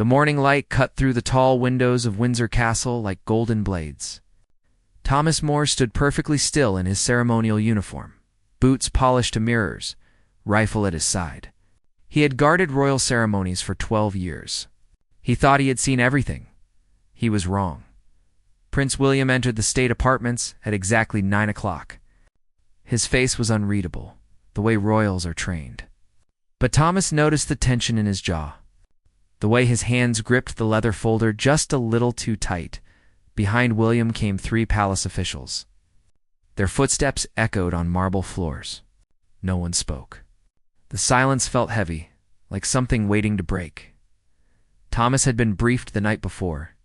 The morning light cut through the tall windows of Windsor Castle like golden blades. Thomas More stood perfectly still in his ceremonial uniform, boots polished to mirrors, rifle at his side. He had guarded royal ceremonies for 12 years. He thought he had seen everything. He was wrong. Prince William entered the state apartments at exactly 9 o'clock. His face was unreadable, the way royals are trained. But Thomas noticed the tension in his jaw, the way his hands gripped the leather folder just a little too tight. Behind William came 3 palace officials. Their footsteps echoed on marble floors. No one spoke. The silence felt heavy, like something waiting to break. Thomas had been briefed the night before.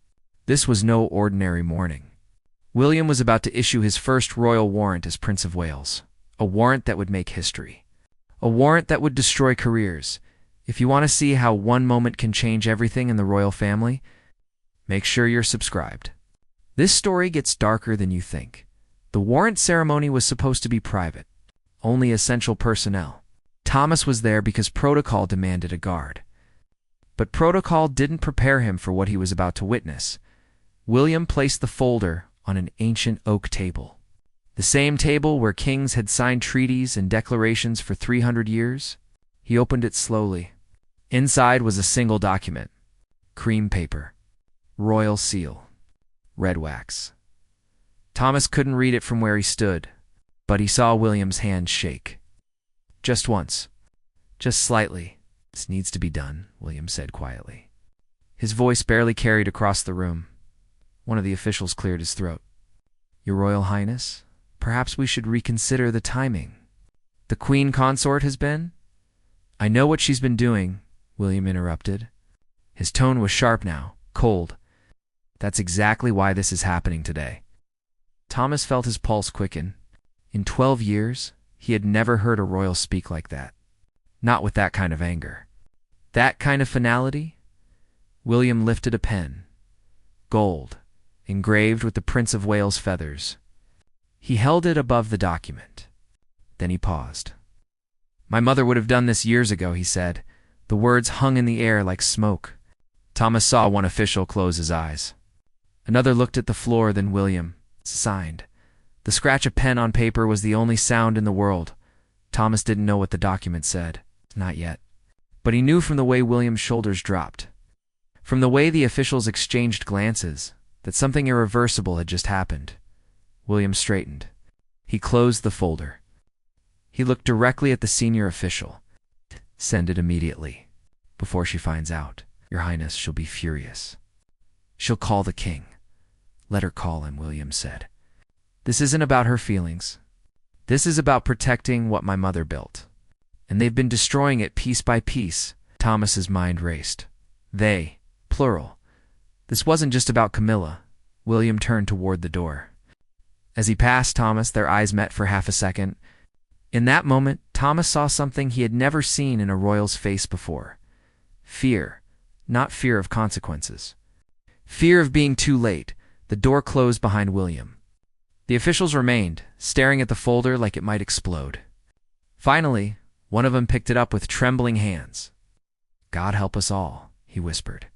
This was no ordinary morning. William was about to issue his first royal warrant as Prince of Wales, a warrant that would make history, a warrant that would destroy careers. If you want to see how one moment can change everything in the royal family, make sure you're subscribed. This story gets darker than you think. The warrant ceremony was supposed to be private, only essential personnel. Thomas was there because protocol demanded a guard. But protocol didn't prepare him for what he was about to witness. William placed the folder on an ancient oak table. The same table where kings had signed treaties and declarations for 300 years. He opened it slowly. Inside was a single document. Cream paper. Royal seal. Red wax. Thomas couldn't read it from where he stood, but he saw William's hand shake. Just once. Just slightly. This needs to be done, William said quietly. His voice barely carried across the room. One of the officials cleared his throat. Your Royal Highness, perhaps we should reconsider the timing. The Queen Consort has been? I know what she's been doing, William interrupted. His tone was sharp now, cold. That's exactly why this is happening today. Thomas felt his pulse quicken. In 12 years, he had never heard a royal speak like that. Not with that kind of anger. That kind of finality? William lifted a pen. Gold, engraved with the Prince of Wales' feathers. He held it above the document. Then he paused. My mother would have done this years ago, he said. The words hung in the air like smoke. Thomas saw one official close his eyes. Another looked at the floor, then William signed. The scratch of pen on paper was the only sound in the world. Thomas didn't know what the document said. Not yet. But he knew from the way William's shoulders dropped, from the way the officials exchanged glances, that something irreversible had just happened. William straightened. He closed the folder. He looked directly at the senior official. Send it immediately. Before she finds out, Your Highness, she'll be furious. She'll call the king. Let her call him, William said. This isn't about her feelings. This is about protecting what my mother built. And they've been destroying it piece by piece. Thomas's mind raced. They, plural. This wasn't just about Camilla. William turned toward the door. As he passed Thomas, their eyes met for half a second. In that moment, Thomas saw something he had never seen in a royal's face before. Fear, not fear of consequences. Fear of being too late. The door closed behind William. The officials remained, staring at the folder like it might explode. Finally, one of them picked it up with trembling hands. God help us all, he whispered.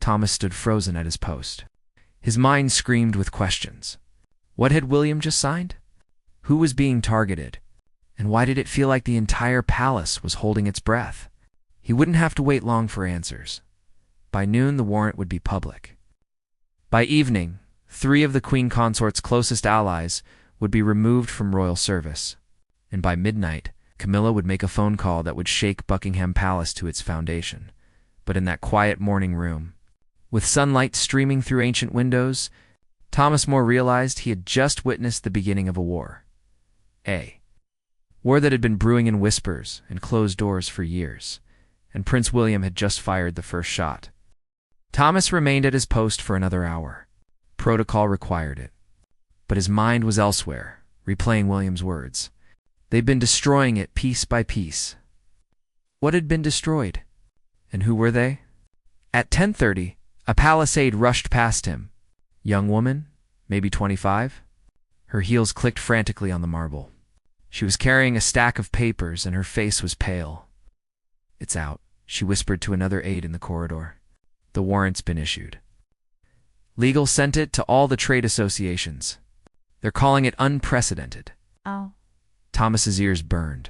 Thomas stood frozen at his post. His mind screamed with questions. What had William just signed? Who was being targeted? And why did it feel like the entire palace was holding its breath? He wouldn't have to wait long for answers. By noon, the warrant would be public. By evening, 3 of the Queen Consort's closest allies would be removed from royal service. And by midnight, Camilla would make a phone call that would shake Buckingham Palace to its foundation. But in that quiet morning room, with sunlight streaming through ancient windows, Thomas More realized he had just witnessed the beginning of a war. A war that had been brewing in whispers and closed doors for years, and Prince William had just fired the first shot. Thomas remained at his post for another hour. Protocol required it. But his mind was elsewhere, replaying William's words. They'd been destroying it piece by piece. What had been destroyed? And who were they? At 10:30, a palisade rushed past him. Young woman, maybe 25. Her heels clicked frantically on the marble. She was carrying a stack of papers, and her face was pale. It's out, she whispered to another aide in the corridor. The warrant's been issued. Legal sent it to all the trade associations. They're calling it unprecedented. Oh. Thomas's ears burned.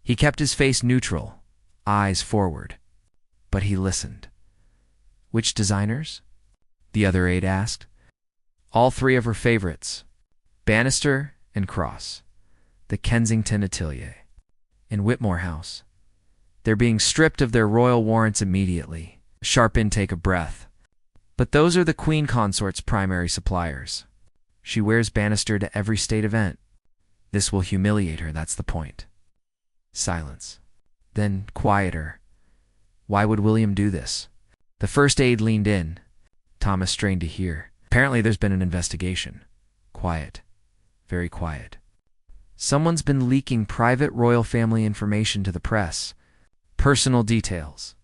He kept his face neutral, eyes forward. But he listened. Which designers? The other aide asked. All three of her favorites, Bannister and Cross, the Kensington Atelier, and Whitmore House. They're being stripped of their royal warrants immediately. A sharp intake of breath. But those are the Queen Consort's primary suppliers. She wears Bannister to every state event. This will humiliate her, that's the point. Silence. Then, quieter. Why would William do this? The first aide leaned in. Thomas strained to hear. Apparently there's been an investigation. Quiet. Very quiet. Someone's been leaking private royal family information to the press. Personal details.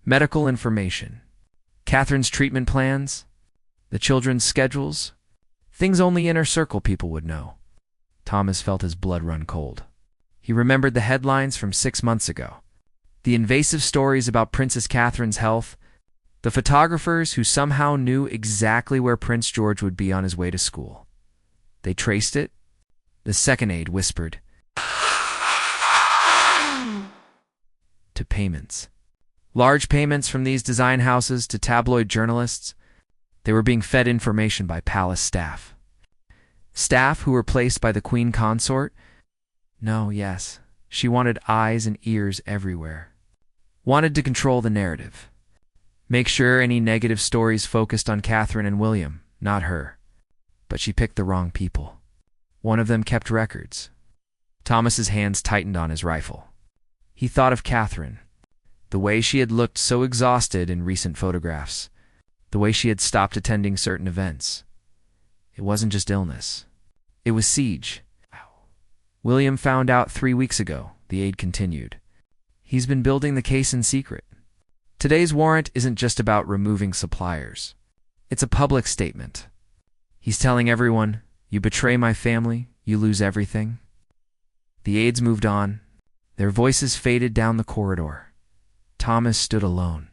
Medical information. Catherine's treatment plans. The children's schedules. Things only inner circle people would know. Thomas felt his blood run cold. He remembered the headlines from 6 months ago. The invasive stories about Princess Catherine's health. The photographers who somehow knew exactly where Prince George would be on his way to school. They traced it. The second aide whispered. To payments. Large payments from these design houses to tabloid journalists. They were being fed information by palace staff. Staff who were placed by the Queen Consort? No, yes. She wanted eyes and ears everywhere. Wanted to control the narrative. Make sure any negative stories focused on Catherine and William, not her. But she picked the wrong people. One of them kept records. Thomas's hands tightened on his rifle. He thought of Catherine. The way she had looked so exhausted in recent photographs. The way she had stopped attending certain events. It wasn't just illness. It was siege. William found out 3 weeks ago, the aide continued. He's been building the case in secret. Today's warrant isn't just about removing suppliers. It's a public statement. He's telling everyone, you betray my family, you lose everything. The aides moved on. Their voices faded down the corridor. Thomas stood alone.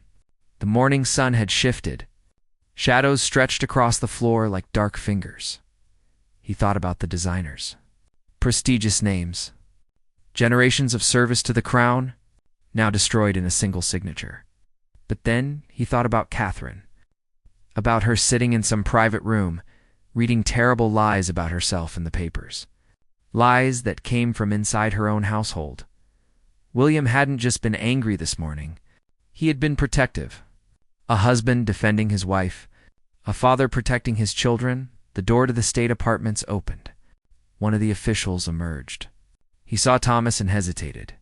The morning sun had shifted. Shadows stretched across the floor like dark fingers. He thought about the designers. Prestigious names. Generations of service to the crown, now destroyed in a single signature. But then he thought about Catherine. About her sitting in some private room, reading terrible lies about herself in the papers. Lies that came from inside her own household. William hadn't just been angry this morning. He had been protective. A husband defending his wife. A father protecting his children. The door to the state apartments opened. One of the officials emerged. He saw Thomas and hesitated.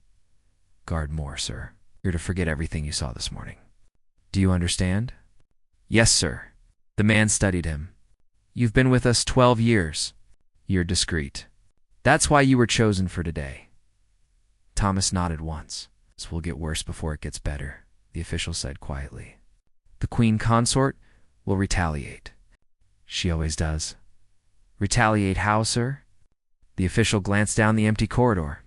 Guard more, sir. You're to forget everything you saw this morning. Do you understand? Yes, sir. The man studied him. You've been with us 12 years. You're discreet. That's why you were chosen for today. Thomas nodded once. This will get worse before it gets better, the official said quietly. The Queen Consort will retaliate. She always does. Retaliate how, sir? The official glanced down the empty corridor.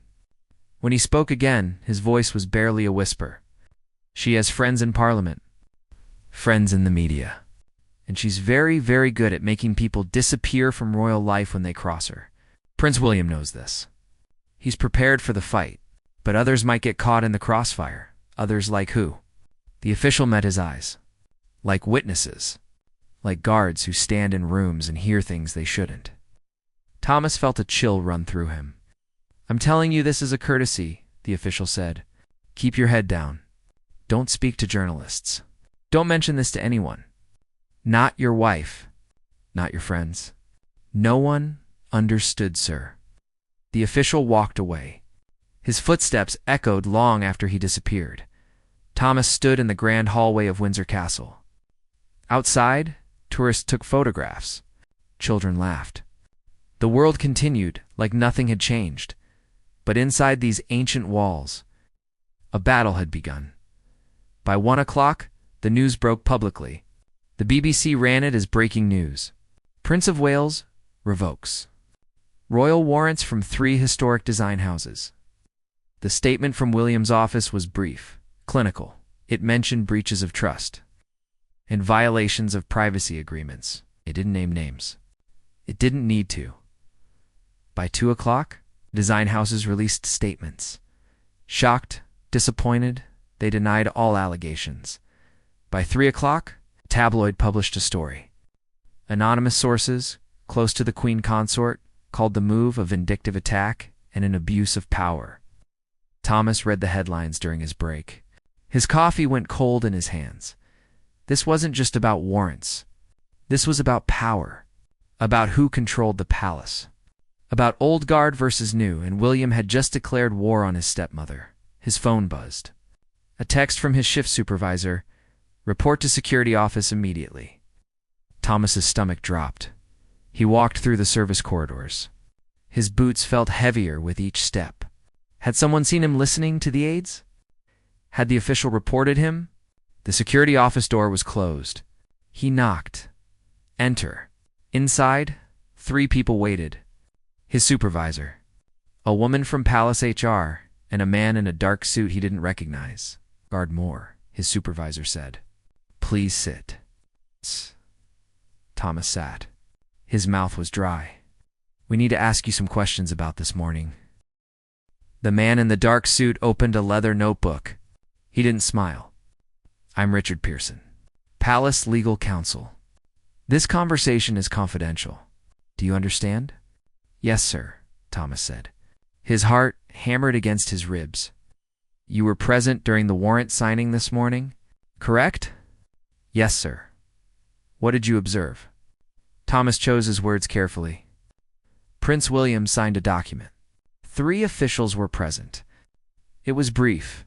When he spoke again, his voice was barely a whisper. She has friends in Parliament. Friends in the media. And she's very, very good at making people disappear from royal life when they cross her. Prince William knows this. He's prepared for the fight, but others might get caught in the crossfire. Others like who? The official met his eyes. Like witnesses. Like guards who stand in rooms and hear things they shouldn't. Thomas felt a chill run through him. I'm telling you this as a courtesy, the official said. Keep your head down. Don't speak to journalists. Don't mention this to anyone. Not your wife. Not your friends. No one understood, sir. The official walked away. His footsteps echoed long after he disappeared. Thomas stood in the grand hallway of Windsor Castle. Outside, tourists took photographs. Children laughed. The world continued like nothing had changed. But inside these ancient walls, a battle had begun. By 1 o'clock, the news broke publicly. The BBC ran it as breaking news. Prince of Wales revokes. Royal warrants from 3 historic design houses. The statement from William's office was brief, clinical. It mentioned breaches of trust. and violations of privacy agreements. It didn't name names. It didn't need to. By 2 o'clock, design houses released statements. Shocked, disappointed, they denied all allegations. By 3 o'clock, a tabloid published a story. Anonymous sources, close to the Queen Consort, called the move a vindictive attack and an abuse of power. Thomas read the headlines during his break. His coffee went cold in his hands. This wasn't just about warrants. This was about power, about who controlled the palace, about old guard versus new, and William had just declared war on his stepmother. His phone buzzed. A text from his shift supervisor, "Report to security office immediately." Thomas's stomach dropped. He walked through the service corridors. His boots felt heavier with each step. Had someone seen him listening to the aides? Had the official reported him? The security office door was closed. He knocked. Enter. Inside, 3 people waited. His supervisor, a woman from Palace HR, and a man in a dark suit he didn't recognize. "Guard Moore," his supervisor said. "Please sit." Thomas sat. His mouth was dry. "We need to ask you some questions about this morning." The man in the dark suit opened a leather notebook. He didn't smile. "I'm Richard Pearson, Palace Legal Counsel. This conversation is confidential. Do you understand?" "Yes, sir," Thomas said. His heart hammered against his ribs. "You were present during the warrant signing this morning, correct?" "Yes, sir." "What did you observe?" Thomas chose his words carefully. Prince William signed a document. 3 officials were present. It was brief.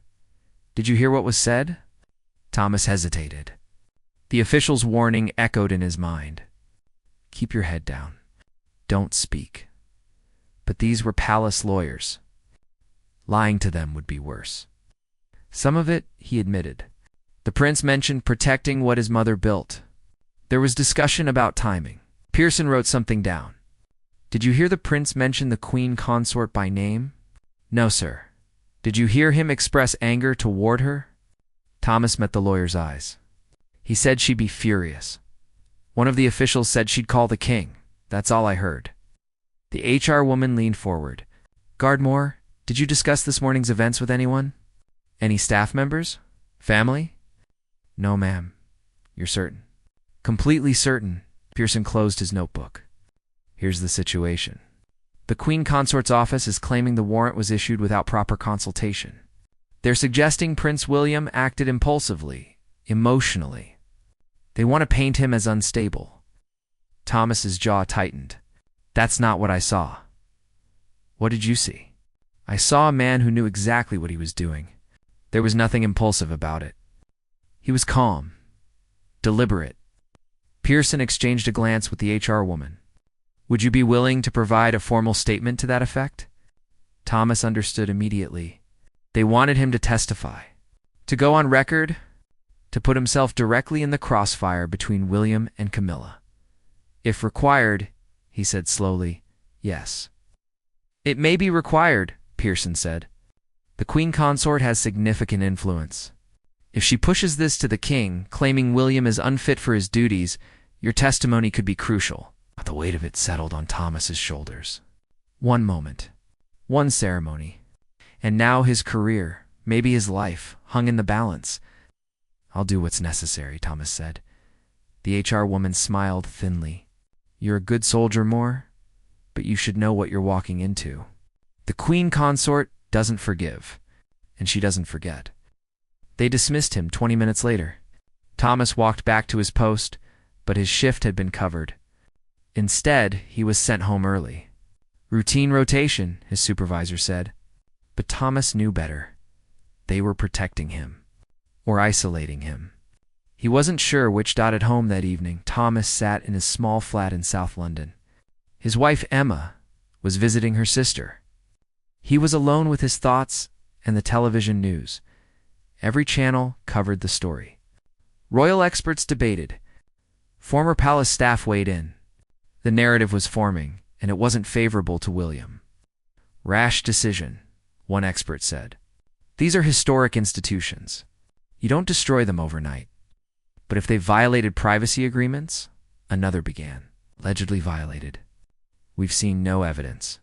"Did you hear what was said?" Thomas hesitated. The official's warning echoed in his mind. "Keep your head down. Don't speak." But these were palace lawyers. Lying to them would be worse. Some of it, he admitted. The prince mentioned protecting what his mother built. There was discussion about timing. Pearson wrote something down. "Did you hear the prince mention the Queen Consort by name?" "No, sir." "Did you hear him express anger toward her?" Thomas met the lawyer's eyes. "He said she'd be furious. One of the officials said she'd call the king. That's all I heard." The HR woman leaned forward. "Guard Moore, did you discuss this morning's events with anyone? Any staff members? Family?" "No, ma'am." "You're certain?" "Completely certain." Pearson closed his notebook. "Here's the situation. The Queen Consort's office is claiming the warrant was issued without proper consultation. They're suggesting Prince William acted impulsively, emotionally. They want to paint him as unstable." Thomas's jaw tightened. "That's not what I saw." "What did you see?" "I saw a man who knew exactly what he was doing. There was nothing impulsive about it. He was calm, deliberate." Pearson exchanged a glance with the HR woman. "Would you be willing to provide a formal statement to that effect?" Thomas understood immediately. They wanted him to testify, to go on record, to put himself directly in the crossfire between William and Camilla. "If required," he said slowly, "yes." "It may be required," Pearson said. "The Queen Consort has significant influence. If she pushes this to the king, claiming William is unfit for his duties, your testimony could be crucial." The weight of it settled on Thomas's shoulders. One moment, one ceremony, and now his career, maybe his life, hung in the balance. "I'll do what's necessary," Thomas said. The HR woman smiled thinly. "You're a good soldier, Moore, but you should know what you're walking into. The Queen Consort doesn't forgive, and she doesn't forget." They dismissed him 20 minutes later. Thomas walked back to his post, but his shift had been covered. Instead, he was sent home early. "Routine rotation," his supervisor said. But Thomas knew better. They were protecting him, or isolating him. He wasn't sure which. At home that evening, Thomas sat in his small flat in South London. His wife, Emma, was visiting her sister. He was alone with his thoughts and the television news. Every channel covered the story. Royal experts debated. Former palace staff weighed in. The narrative was forming, and it wasn't favorable to William. "Rash decision," one expert said. "These are historic institutions. You don't destroy them overnight." But if they violated privacy agreements, another began. Allegedly violated. We've seen no evidence.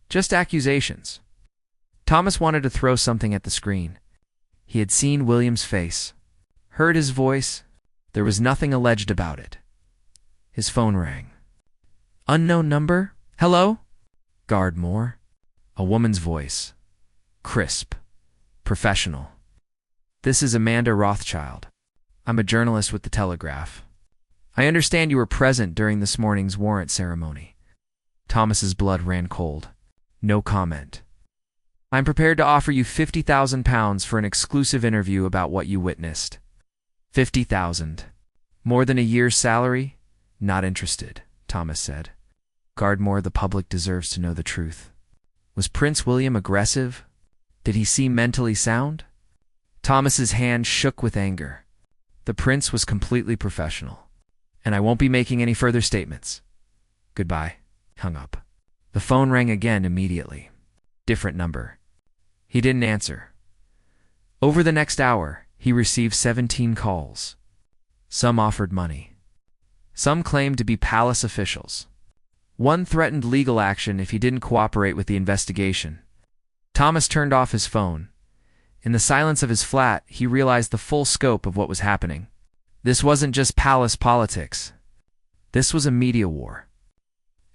Just accusations. Thomas wanted to throw something at the screen. He had seen William's face, heard his voice. There was nothing alleged about it. His phone rang. Unknown number? Hello? Guard Moore. A woman's voice. Crisp. Professional. This is Amanda Rothschild. I'm a journalist with the Telegraph. I understand you were present during this morning's warrant ceremony. Thomas's blood ran cold. No comment. I'm prepared to offer you £50,000 for an exclusive interview about what you witnessed. 50,000. More than a year's salary? Not interested, Thomas said. Gardmore, the public deserves to know the truth. Was Prince William aggressive? Did he seem mentally sound? Thomas's hand shook with anger. The prince was completely professional. And I won't be making any further statements. Goodbye. Hung up. The phone rang again immediately. Different number. He didn't answer. Over the next hour, he received 17 calls. Some offered money. Some claimed to be palace officials. One threatened legal action if he didn't cooperate with the investigation. Thomas turned off his phone. In the silence of his flat, he realized the full scope of what was happening. This wasn't just palace politics. This was a media war.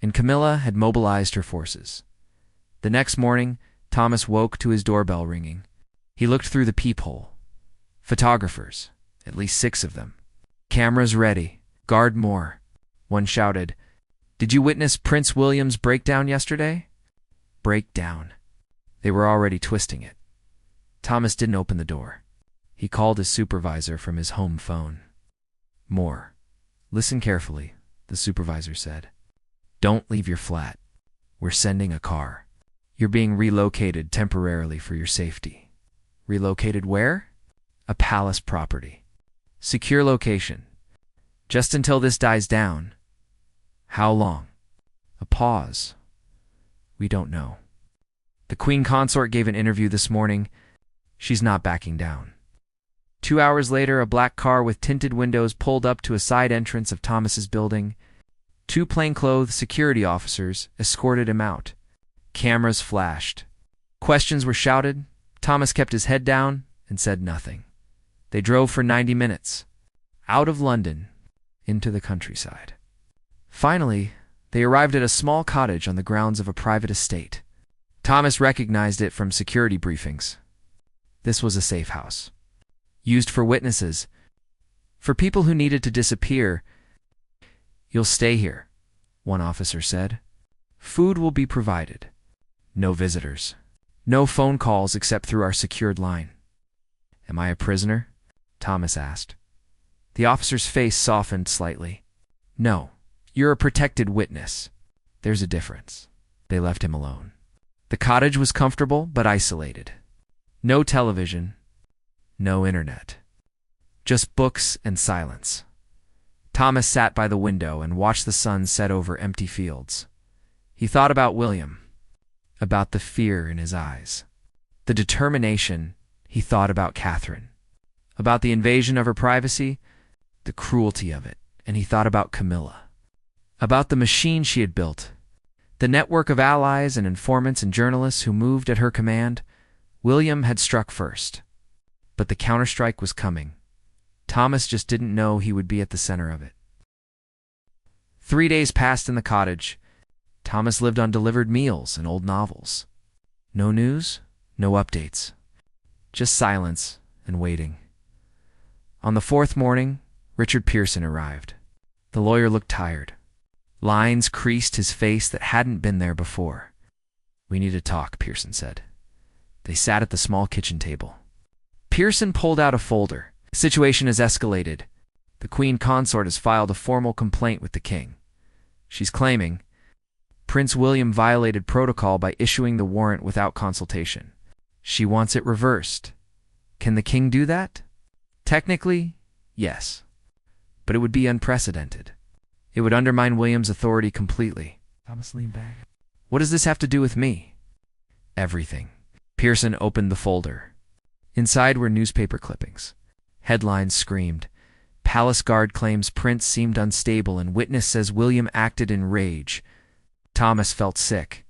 And Camilla had mobilized her forces. The next morning, Thomas woke to his doorbell ringing. He looked through the peephole. Photographers, at least 6 of them. Cameras ready. Guard Moore. One shouted, Did you witness Prince William's breakdown yesterday? Breakdown. They were already twisting it. Thomas didn't open the door. He called his supervisor from his home phone. Moore. Listen carefully, the supervisor said. Don't leave your flat. We're sending a car. You're being relocated temporarily for your safety. Relocated where? A palace property. Secure location. Just until this dies down. How long? A pause. We don't know. The Queen Consort gave an interview this morning. She's not backing down. 2 hours later, a black car with tinted windows pulled up to a side entrance of Thomas's building. 2 plainclothes security officers escorted him out. Cameras flashed. Questions were shouted. Thomas kept his head down and said nothing. They drove for 90 minutes. Out of London, into the countryside. Finally, they arrived at a small cottage on the grounds of a private estate. Thomas recognized it from security briefings. This was a safe house. Used for witnesses. For people who needed to disappear. You'll stay here, one officer said. Food will be provided. No visitors. No phone calls except through our secured line. Am I a prisoner? Thomas asked. The officer's face softened slightly. No, you're a protected witness. There's a difference. They left him alone. The cottage was comfortable but isolated. No television. No internet. Just books and silence. Thomas sat by the window and watched the sun set over empty fields. He thought about William, about the fear in his eyes. The determination. He thought about Catherine, about the invasion of her privacy, the cruelty of it, and he thought about Camilla, about the machine she had built, the network of allies and informants and journalists who moved at her command. William had struck first, but the counterstrike was coming. Thomas just didn't know he would be at the center of it. 3 days passed in the cottage. Thomas lived on delivered meals and old novels. No news, no updates. Just silence and waiting. On the 4th morning, Richard Pearson arrived. The lawyer looked tired. Lines creased his face that hadn't been there before. We need to talk, Pearson said. They sat at the small kitchen table. Pearson pulled out a folder. The situation has escalated. The Queen Consort has filed a formal complaint with the king. She's claiming Prince William violated protocol by issuing the warrant without consultation. She wants it reversed. Can the king do that? Technically, yes. But it would be unprecedented. It would undermine William's authority completely. Thomas leaned back. What does this have to do with me? Everything. Pearson opened the folder. Inside were newspaper clippings. Headlines screamed, Palace guard claims Prince seemed unstable and witness says William acted in rage. Thomas felt sick.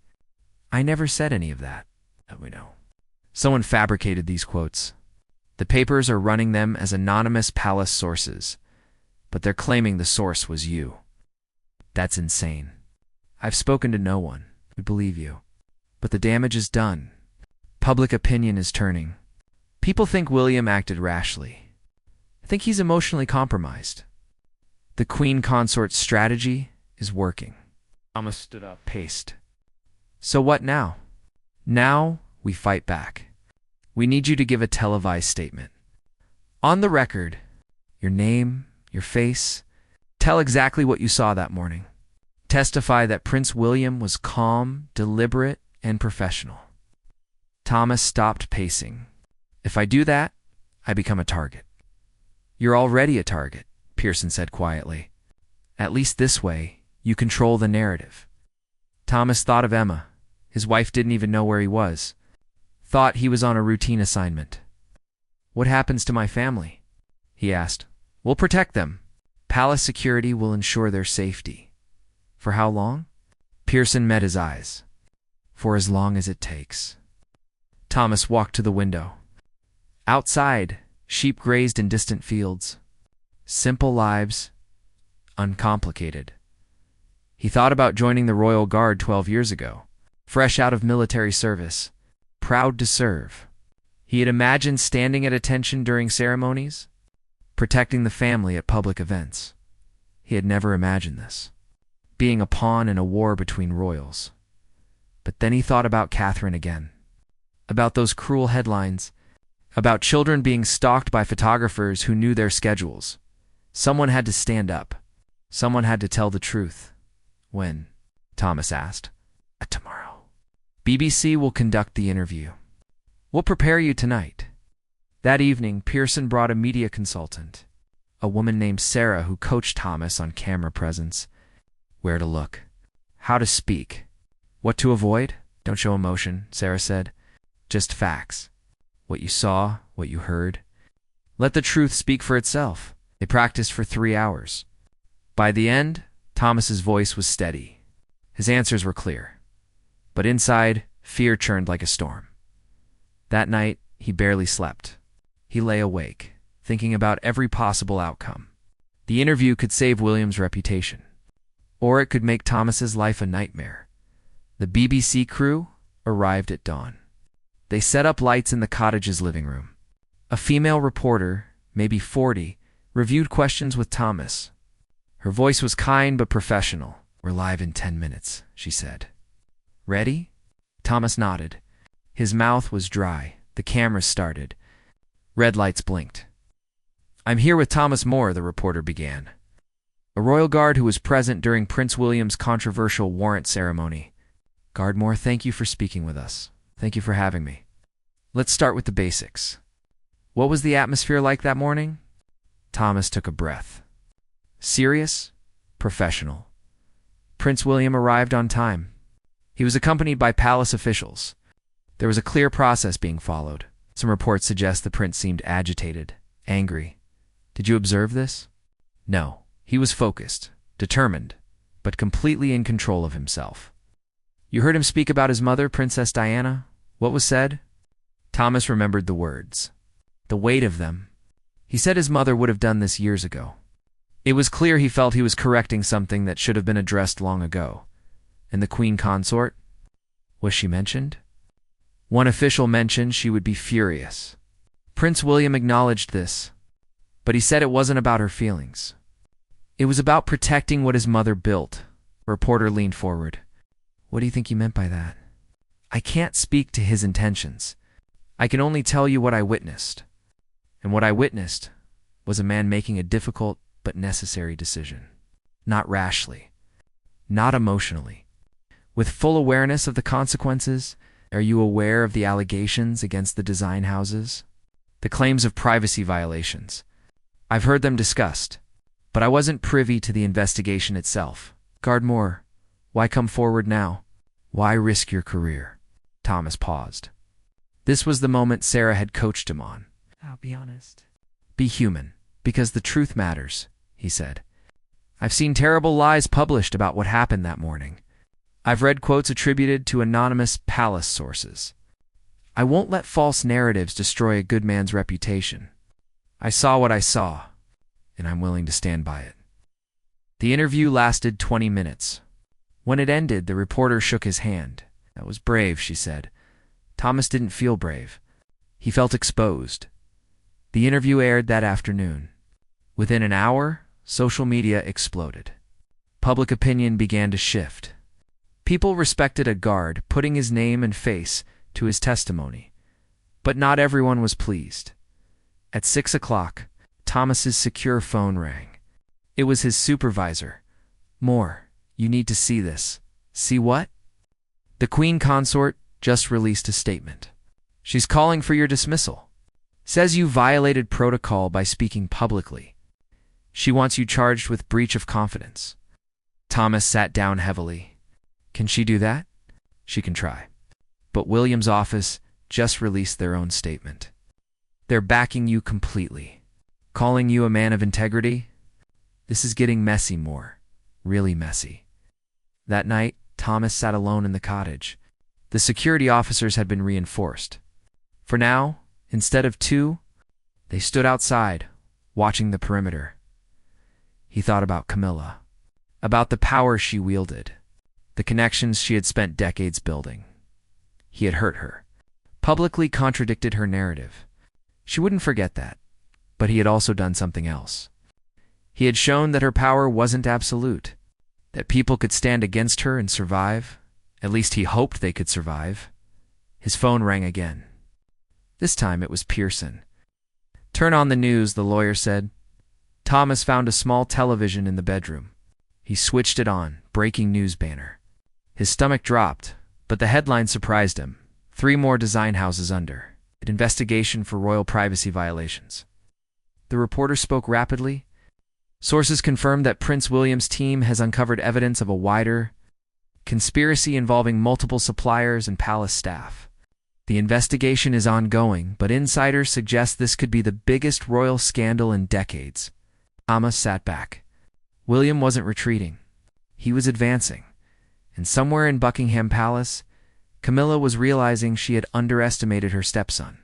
I never said any of that. We know. Someone fabricated these quotes. The papers are running them as anonymous palace sources, but they're claiming the source was you. That's insane. I've spoken to no one who'd believe you. But the damage is done. Public opinion is turning. People think William acted rashly. I think he's emotionally compromised. The queen consort's strategy is working. Thomas stood up, paced. So what now? Now we fight back. We need you to give a televised statement. On the record, your name, your face. Tell exactly what you saw that morning. Testify that Prince William was calm, deliberate, and professional. Thomas stopped pacing. If I do that, I become a target. You're already a target, Pearson said quietly. At least this way, you control the narrative. Thomas thought of Emma. His wife didn't even know where he was. Thought he was on a routine assignment. What happens to my family? He asked. We'll protect them. Palace security will ensure their safety. For how long? Pearson met his eyes. For as long as it takes. Thomas walked to the window. Outside, sheep grazed in distant fields. Simple lives, uncomplicated. He thought about joining the Royal Guard 12 years ago, fresh out of military service, proud to serve. He had imagined standing at attention during ceremonies, protecting the family at public events. He had never imagined this, being a pawn in a war between royals. But then he thought about Catherine again, about those cruel headlines, about children being stalked by photographers who knew their schedules. Someone had to stand up. Someone had to tell the truth. When? Thomas asked. Tomorrow. BBC will conduct the interview. We'll prepare you tonight. That evening, Pearson brought a media consultant, a woman named Sarah who coached Thomas on camera presence, where to look, how to speak, what to avoid. Don't show emotion, Sarah said. Just facts. What you saw, what you heard. Let the truth speak for itself. They practiced for 3 hours. By the end, Thomas's voice was steady. His answers were clear. But inside, fear churned like a storm. That night, he barely slept. He lay awake, thinking about every possible outcome. The interview could save William's reputation, or it could make Thomas's life a nightmare. The BBC crew arrived at dawn. They set up lights in the cottage's living room. A female reporter, maybe 40, reviewed questions with Thomas. Her voice was kind but professional. We're live in 10 minutes, she said. Ready? Thomas nodded. His mouth was dry. The cameras started. Red lights blinked. I'm here with Thomas More, the reporter began. A royal guard who was present during Prince William's controversial warrant ceremony. Guard More, thank you for speaking with us. Thank you for having me. Let's start with the basics. What was the atmosphere like that morning? Thomas took a breath. Serious, professional. Prince William arrived on time. He was accompanied by palace officials. There was a clear process being followed. Some reports suggest the prince seemed agitated, angry. Did you observe this? No. He was focused, determined, but completely in control of himself. You heard him speak about his mother, Princess Diana? What was said? Thomas remembered the words. The weight of them. He said his mother would have done this years ago. It was clear he felt he was correcting something that should have been addressed long ago. And the queen consort? Was she mentioned? One official mentioned she would be furious. Prince William acknowledged this, but he said it wasn't about her feelings. It was about protecting what his mother built. A reporter leaned forward. What do you think he meant by that? I can't speak to his intentions. I can only tell you what I witnessed. And what I witnessed was a man making a difficult but necessary decision. Not rashly. Not emotionally. With full awareness of the consequences. Are you aware of the allegations against the design houses? The claims of privacy violations. I've heard them discussed, but I wasn't privy to the investigation itself. Guard More, why come forward now? Why risk your career? Thomas paused. This was the moment Sarah had coached him on. I'll be honest. Be human. Because the truth matters, he said. I've seen terrible lies published about what happened that morning. I've read quotes attributed to anonymous palace sources. I won't let false narratives destroy a good man's reputation. I saw what I saw, and I'm willing to stand by it. The interview lasted 20 minutes. When it ended, the reporter shook his hand. That was brave, she said. Thomas didn't feel brave. He felt exposed. The interview aired that afternoon. Within an hour, social media exploded. Public opinion began to shift. People respected a guard putting his name and face to his testimony. But not everyone was pleased. At 6 o'clock, Thomas's secure phone rang. It was his supervisor. Moore, you need to see this. See what? The Queen Consort just released a statement. She's calling for your dismissal. Says you violated protocol by speaking publicly. She wants you charged with breach of confidence. Thomas sat down heavily. Can she do that? She can try. But William's office just released their own statement. They're backing you completely. Calling you a man of integrity? This is getting messy, Moore. Really messy. That night, Thomas sat alone in the cottage. The security officers had been reinforced. For now, instead of two, they stood outside, watching the perimeter. He thought about Camilla, about the power she wielded, the connections she had spent decades building. He had hurt her, publicly contradicted her narrative. She wouldn't forget that, but he had also done something else. He had shown that her power wasn't absolute, that people could stand against her and survive. At least he hoped they could survive. His phone rang again. This time it was Pearson. Turn on the news, the lawyer said. Thomas found a small television in the bedroom. He switched it on, breaking news banner. His stomach dropped, but the headline surprised him. 3 more design houses under. An investigation for royal privacy violations. The reporter spoke rapidly. Sources confirmed that Prince William's team has uncovered evidence of a wider conspiracy involving multiple suppliers and palace staff. The investigation is ongoing, but insiders suggest this could be the biggest royal scandal in decades. Thomas sat back. William wasn't retreating. He was advancing. And somewhere in Buckingham Palace, Camilla was realizing she had underestimated her stepson.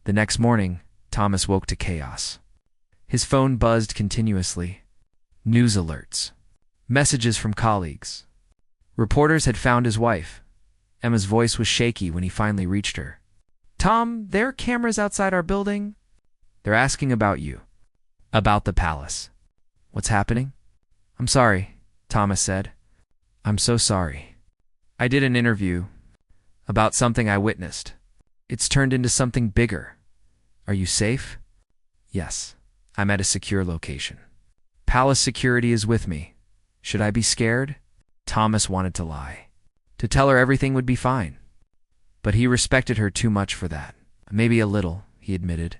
The next morning, Thomas woke to chaos. His phone buzzed continuously. News alerts. Messages from colleagues. Reporters had found his wife. Emma's voice was shaky when he finally reached her. Tom, there are cameras outside our building. They're asking about you. About the palace. What's happening? I'm sorry, Thomas said. I'm so sorry. I did an interview about something I witnessed. It's turned into something bigger. Are you safe? Yes. I'm at a secure location. Palace security is with me. Should I be scared? Thomas wanted to lie. To tell her everything would be fine. But he respected her too much for that. Maybe a little, he admitted.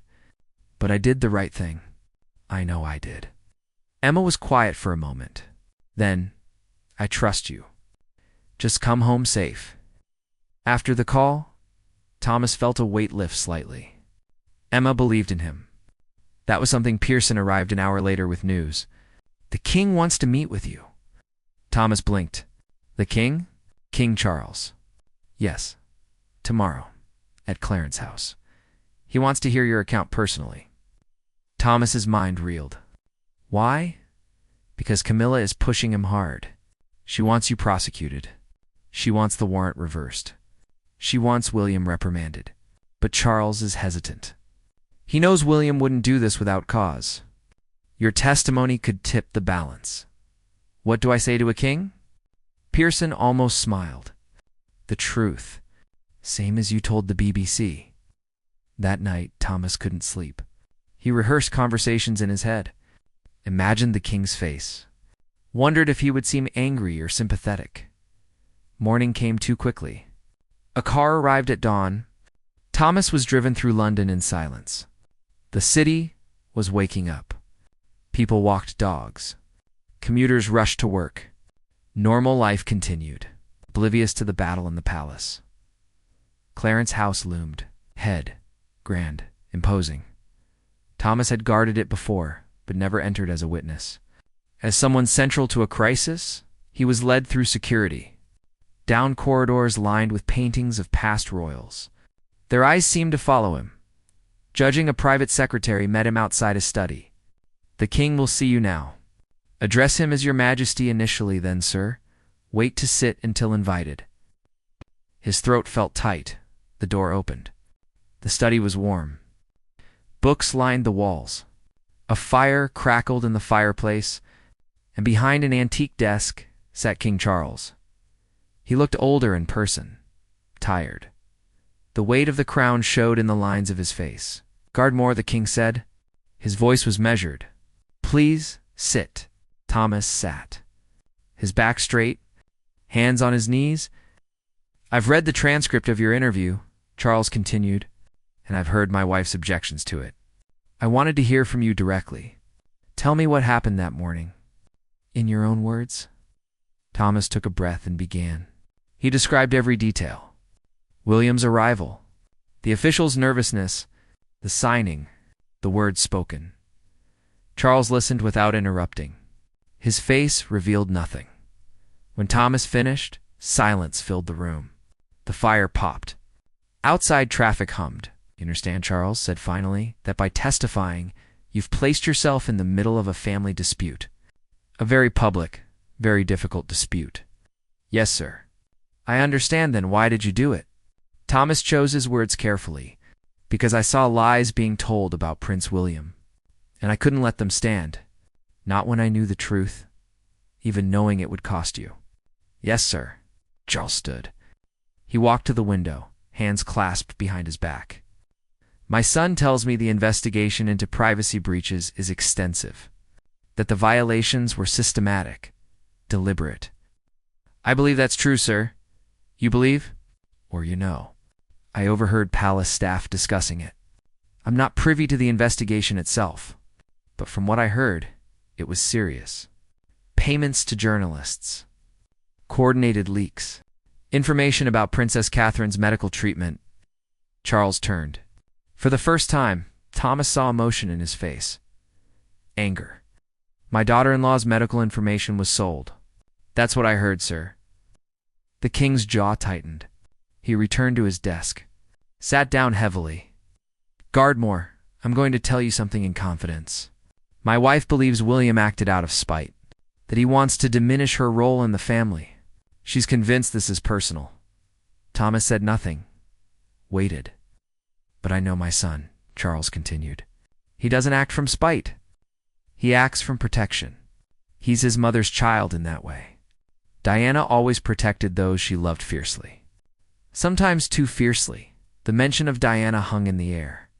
But I did the right thing. I know I did. Emma was quiet for a moment. Then, I trust you. Just come home safe. After the call, Thomas felt a weight lift slightly. Emma believed in him. That was something Pearson arrived an hour later with news. The king wants to meet with you. Thomas blinked. The king? King Charles. Yes. Tomorrow. At Clarence's house. He wants to hear your account personally. Thomas's mind reeled. Why? Because Camilla is pushing him hard. She wants you prosecuted. She wants the warrant reversed. She wants William reprimanded. But Charles is hesitant. He knows William wouldn't do this without cause. Your testimony could tip the balance. What do I say to a king? Pearson almost smiled. The truth. Same as you told the BBC. That night, Thomas couldn't sleep. He rehearsed conversations in his head. Imagined the king's face. Wondered if he would seem angry or sympathetic. Morning came too quickly. A car arrived at dawn. Thomas was driven through London in silence. The city was waking up. People walked dogs. Commuters rushed to work. Normal life continued, oblivious to the battle in the palace. Clarence's house loomed, head, grand, imposing. Thomas had guarded it before, but never entered as a witness. As someone central to a crisis, he was led through security, down corridors lined with paintings of past royals. Their eyes seemed to follow him. Judging a private secretary met him outside his study. "The king will see you now. Address him as your majesty initially, then, sir. Wait to sit until invited." His throat felt tight. The door opened. The study was warm. Books lined the walls. A fire crackled in the fireplace, and behind an antique desk sat King Charles. He looked older in person, tired. The weight of the crown showed in the lines of his face. "Gardmore," the king said. His voice was measured. "Please sit." Thomas sat, his back straight, hands on his knees. "I've read the transcript of your interview," Charles continued, "and I've heard my wife's objections to it. I wanted to hear from you directly. Tell me what happened that morning. In your own words." Thomas took a breath and began. He described every detail. William's arrival, the official's nervousness, the signing, the words spoken. Charles listened without interrupting. His face revealed nothing. When Thomas finished, silence filled the room. The fire popped. Outside traffic hummed. "You understand," Charles said finally, "that by testifying, you've placed yourself in the middle of a family dispute. A very public, very difficult dispute." "Yes, sir." "I understand then. Why did you do it?" Thomas chose his words carefully. "Because I saw lies being told about Prince William, and I couldn't let them stand. Not when I knew the truth, even knowing it would cost you." "Yes, sir." Charles stood. He walked to the window, hands clasped behind his back. "My son tells me the investigation into privacy breaches is extensive, that the violations were systematic, deliberate." "I believe that's true, sir." "You believe? Or you know?" "I overheard palace staff discussing it. I'm not privy to the investigation itself, but from what I heard, it was serious. Payments to journalists, coordinated leaks, information about Princess Catherine's medical treatment." Charles turned. For the first time, Thomas saw emotion in his face. Anger. "My daughter-in-law's medical information was sold." "That's what I heard, sir." The king's jaw tightened. He returned to his desk, sat down heavily. "Gardmore, I'm going to tell you something in confidence. My wife believes William acted out of spite, that he wants to diminish her role in the family. She's convinced this is personal." Thomas said nothing, waited. "But I know my son," Charles continued. "He doesn't act from spite. He acts from protection. He's his mother's child in that way. Diana always protected those she loved fiercely. Sometimes too fiercely. The mention of Diana hung in the air.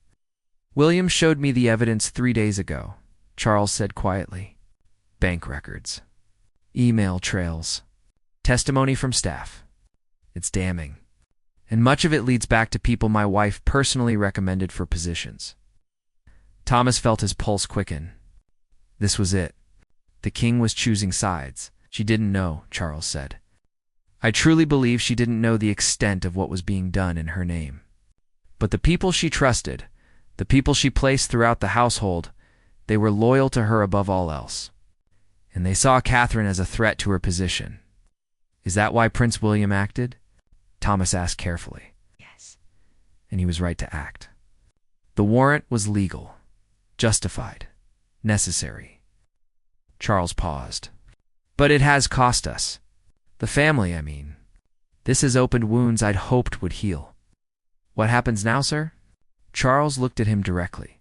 William showed me the evidence 3 days ago," Charles said quietly. "Bank records, email trails, testimony from staff. It's damning. And much of it leads back to people my wife personally recommended for positions." Thomas felt his pulse quicken. This was it. The king was choosing sides. "She didn't know," Charles said. "I truly believe she didn't know the extent of what was being done in her name. But the people she trusted, the people she placed throughout the household, they were loyal to her above all else. And they saw Catherine as a threat to her position." "Is that why Prince William acted?" Thomas asked carefully. "Yes." "And he was right to act. The warrant was legal, justified, necessary." Charles paused. "But it has cost us. The family, I mean. This has opened wounds I'd hoped would heal." "What happens now, sir?" Charles looked at him directly.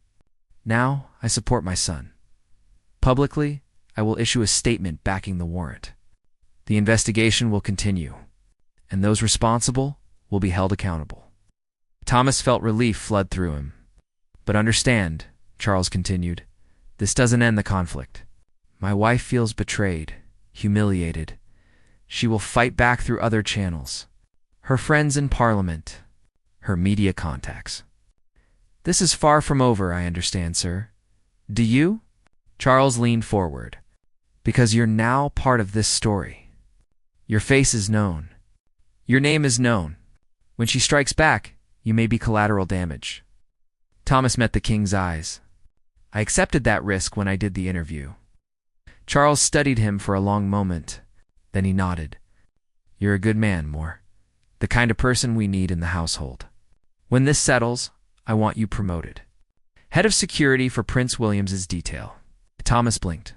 "Now I support my son. Publicly, I will issue a statement backing the warrant. The investigation will continue, and those responsible will be held accountable." Thomas felt relief flood through him. "But understand," Charles continued, "this doesn't end the conflict. My wife feels betrayed, humiliated. She will fight back through other channels. Her friends in Parliament, her media contacts. This is far from over, I understand, sir. Do you?" Charles leaned forward. "Because you're now part of this story. Your face is known. Your name is known. When she strikes back, you may be collateral damage." Thomas met the king's eyes. I accepted that risk when I did the interview. Charles studied him for a long moment. Then he nodded. You're a good man, Moore. The kind of person we need in the household. When this settles, I want you promoted. Head of security for Prince William's detail. Thomas blinked.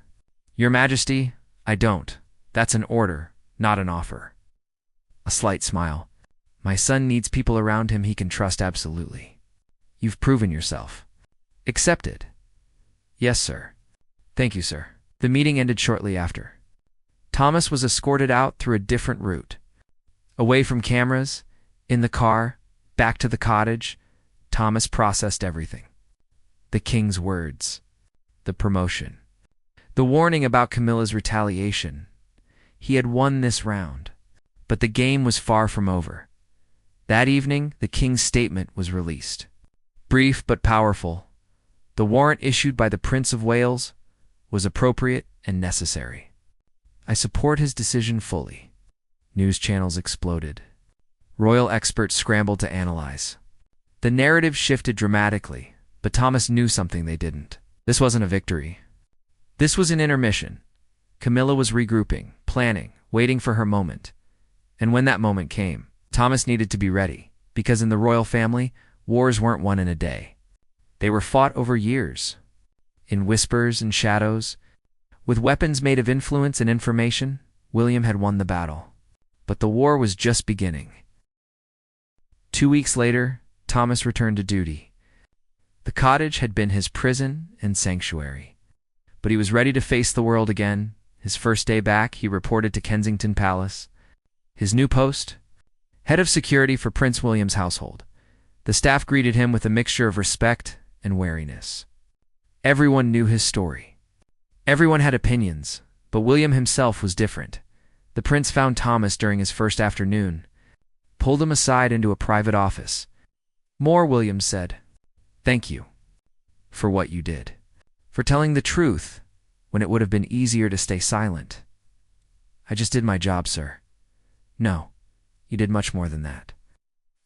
Your Majesty, I don't. That's an order, not an offer. A slight smile. My son needs people around him he can trust absolutely. You've proven yourself. Accepted. Yes, sir. Thank you, sir. The meeting ended shortly after. Thomas was escorted out through a different route. Away from cameras, in the car, back to the cottage, Thomas processed everything. The king's words. The promotion. The warning about Camilla's retaliation. He had won this round. But the game was far from over. That evening, the king's statement was released. Brief but powerful. The warrant issued by the Prince of Wales was appropriate and necessary. I support his decision fully. News channels exploded. Royal experts scrambled to analyze. The narrative shifted dramatically, but Thomas knew something they didn't. This wasn't a victory. This was an intermission. Camilla was regrouping, planning, waiting for her moment. And when that moment came, Thomas needed to be ready, because in the royal family, wars weren't won in a day. They were fought over years, in whispers and shadows. With weapons made of influence and information, William had won the battle. But the war was just beginning. 2 weeks later, Thomas returned to duty. The cottage had been his prison and sanctuary. But he was ready to face the world again. His first day back, he reported to Kensington Palace. His new post? Head of security for Prince William's household. The staff greeted him with a mixture of respect and wariness. Everyone knew his story. Everyone had opinions, but William himself was different. The prince found Thomas during his first afternoon, pulled him aside into a private office. More, William said. Thank you for what you did. For telling the truth when it would have been easier to stay silent. I just did my job, sir. No, you did much more than that.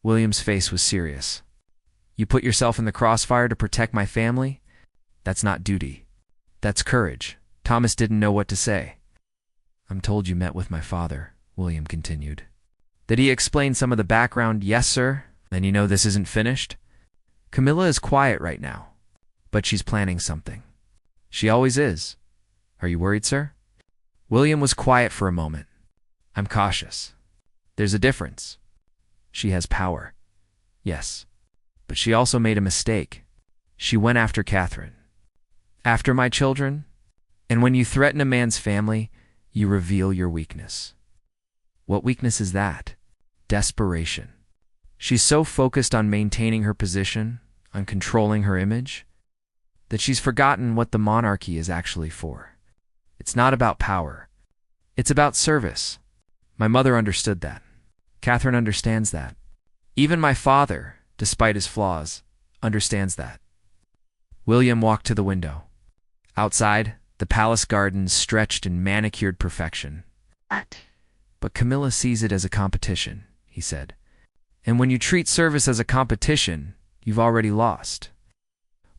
William's face was serious. You put yourself in the crossfire to protect my family? That's not duty. That's courage. Thomas didn't know what to say. I'm told you met with my father, William continued. Did he explain some of the background? Yes, sir. Then you know this isn't finished? Camilla is quiet right now, but she's planning something. She always is. Are you worried, sir? William was quiet for a moment. I'm cautious. There's a difference. She has power. Yes. But she also made a mistake. She went after Catherine. After my children? And when you threaten a man's family, you reveal your weakness. What weakness is that? Desperation. She's so focused on maintaining her position, on controlling her image, that she's forgotten what the monarchy is actually for. It's not about power. It's about service. My mother understood that. Catherine understands that. Even my father, despite his flaws, understands that. William walked to the window. Outside, the palace gardens stretched in manicured perfection. But Camilla sees it as a competition, he said. And when you treat service as a competition, you've already lost.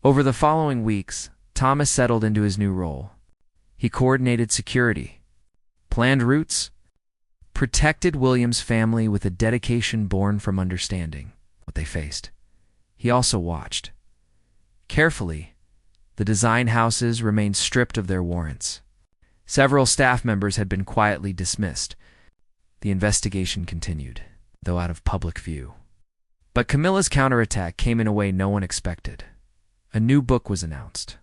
Over the following weeks, Thomas settled into his new role. He coordinated security, planned routes, protected William's family with a dedication born from understanding what they faced. He also watched. Carefully, the design houses remained stripped of their warrants. Several staff members had been quietly dismissed. The investigation continued, though out of public view. But Camilla's counterattack came in a way no one expected. A new book was announced,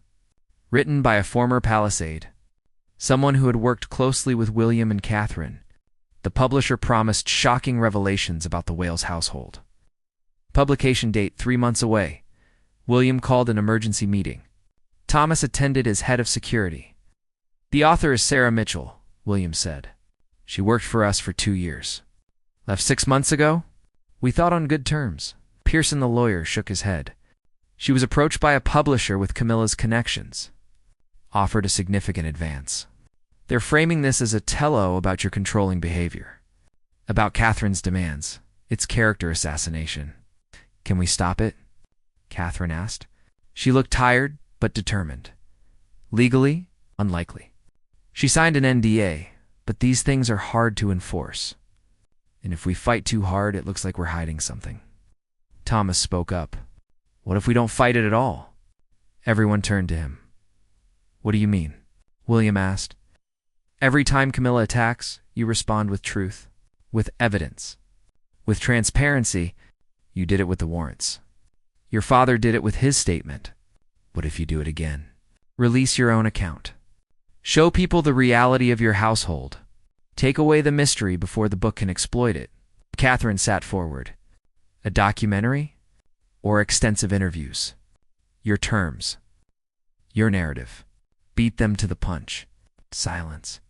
written by a former palace aide, someone who had worked closely with William and Catherine. The publisher promised shocking revelations about the Wales household. Publication date 3 months away. William called an emergency meeting. Thomas attended as head of security. The author is Sarah Mitchell, William said. She worked for us for 2 years. Left 6 months ago? We thought on good terms. Pearson the lawyer shook his head. She was approached by a publisher with Camilla's connections. Offered a significant advance. They're framing this as a tell-all about your controlling behavior. About Catherine's demands. It's character assassination. Can we stop it? Catherine asked. She looked tired, but determined. Legally, unlikely. She signed an NDA, but these things are hard to enforce. And if we fight too hard, it looks like we're hiding something. Thomas spoke up. What if we don't fight it at all? Everyone turned to him. What do you mean? William asked. Every time Camilla attacks, you respond with truth, with evidence, with transparency. You did it with the warrants. Your father did it with his statement. What if you do it again? Release your own account. Show people the reality of your household. Take away the mystery before the book can exploit it. Catherine sat forward. A documentary or extensive interviews? Your terms. Your narrative. Beat them to the punch. Silence.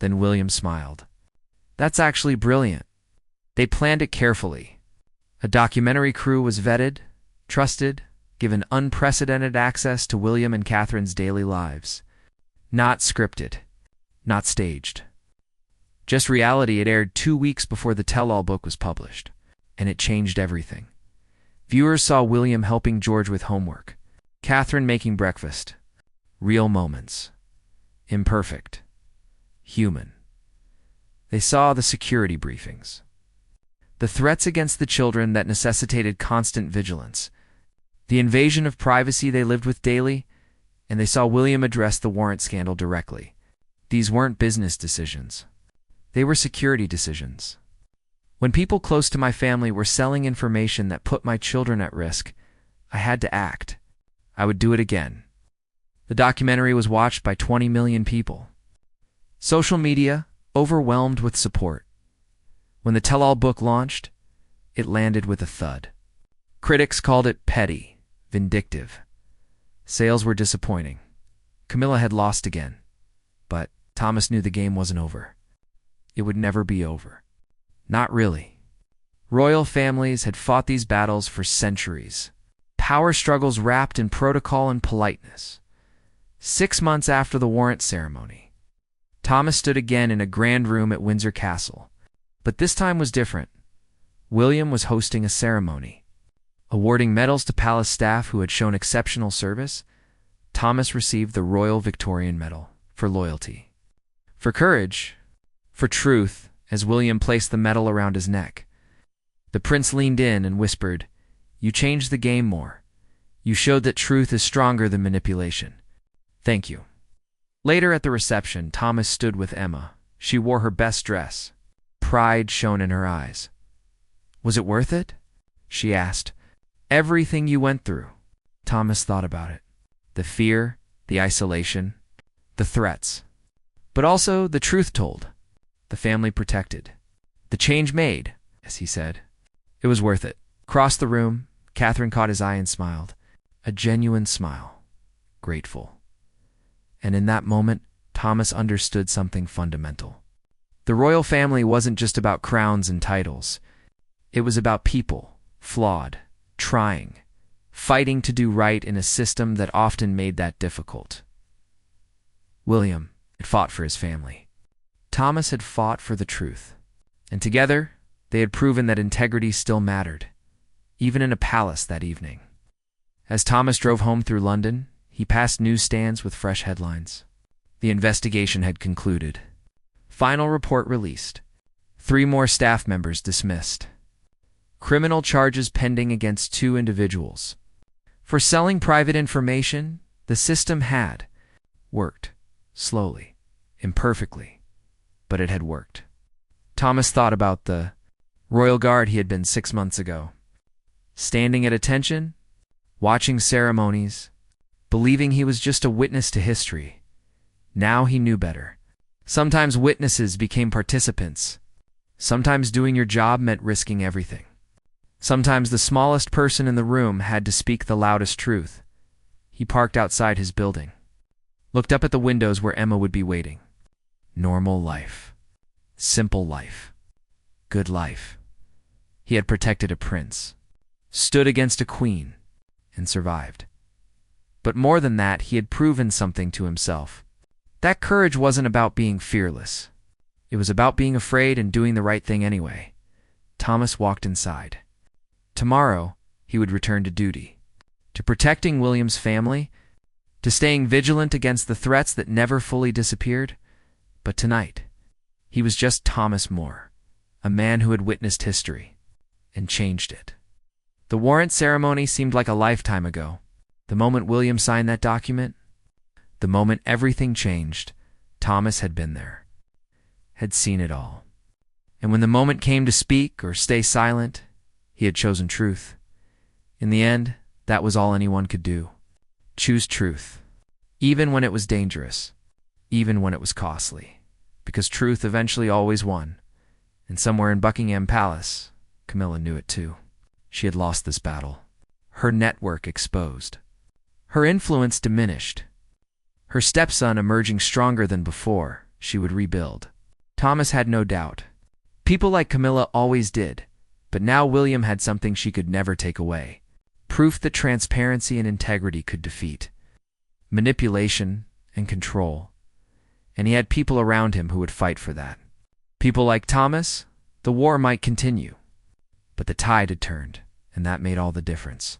Then William smiled. That's actually brilliant. They planned it carefully. A documentary crew was vetted, trusted, given unprecedented access to William and Catherine's daily lives. Not scripted, not staged. Just reality. It aired 2 weeks before the tell-all book was published, and it changed everything. Viewers saw William helping George with homework, Catherine making breakfast. Real moments. Imperfect. Human. They saw the security briefings. The threats against the children that necessitated constant vigilance. The invasion of privacy they lived with daily, and they saw William address the warrant scandal directly. These weren't business decisions. They were security decisions. When people close to my family were selling information that put my children at risk, I had to act. I would do it again. The documentary was watched by 20 million people. Social media overwhelmed with support. When the tell-all book launched, it landed with a thud. Critics called it petty, vindictive. Sales were disappointing. Camilla had lost again. But Thomas knew the game wasn't over. It would never be over. Not really. Royal families had fought these battles for centuries. Power struggles wrapped in protocol and politeness. 6 months after the warrant ceremony, Thomas stood again in a grand room at Windsor Castle. But this time was different. William was hosting a ceremony. Awarding medals to palace staff who had shown exceptional service, Thomas received the Royal Victorian Medal for loyalty. For courage, for truth, as William placed the medal around his neck. The prince leaned in and whispered, "You changed the game more. You showed that truth is stronger than manipulation. Thank you." Later at the reception, Thomas stood with Emma. She wore her best dress. Pride shone in her eyes. "Was it worth it?" she asked. "Everything you went through." Thomas thought about it. The fear, the isolation, the threats. But also the truth told. The family protected. The change made, as he said. It was worth it. Across the room, Catherine caught his eye and smiled. A genuine smile. Grateful. And in that moment, Thomas understood something fundamental. The royal family wasn't just about crowns and titles. It was about people, flawed, trying, fighting to do right in a system that often made that difficult. William had fought for his family. Thomas had fought for the truth. And together, they had proven that integrity still mattered, even in a palace that evening. As Thomas drove home through London, he passed newsstands with fresh headlines. The investigation had concluded. Final report released. 3 more staff members dismissed. Criminal charges pending against 2 individuals. For selling private information, the system had worked. Slowly, imperfectly, but it had worked. Thomas thought about the royal guard he had been 6 months ago. Standing at attention, watching ceremonies, believing he was just a witness to history. Now he knew better. Sometimes witnesses became participants. Sometimes doing your job meant risking everything. Sometimes the smallest person in the room had to speak the loudest truth. He parked outside his building. Looked up at the windows where Emma would be waiting. Normal life. Simple life. Good life. He had protected a prince. Stood against a queen. And survived. But more than that, he had proven something to himself. That courage wasn't about being fearless. It was about being afraid and doing the right thing anyway. Thomas walked inside. Tomorrow, he would return to duty. To protecting William's family, to staying vigilant against the threats that never fully disappeared. But tonight, he was just Thomas More, a man who had witnessed history and changed it. The warrant ceremony seemed like a lifetime ago. The moment William signed that document, the moment everything changed, Thomas had been there, had seen it all. And when the moment came to speak or stay silent, he had chosen truth. In the end, that was all anyone could do. Choose truth, even when it was dangerous, even when it was costly, because truth eventually always won. And somewhere in Buckingham Palace, Camilla knew it too. She had lost this battle. Her network exposed. Her influence diminished. Her stepson emerging stronger than before, she would rebuild. Thomas had no doubt. People like Camilla always did, but now William had something she could never take away. Proof that transparency and integrity could defeat manipulation and control. And he had people around him who would fight for that. People like Thomas. The war might continue, but the tide had turned, and that made all the difference.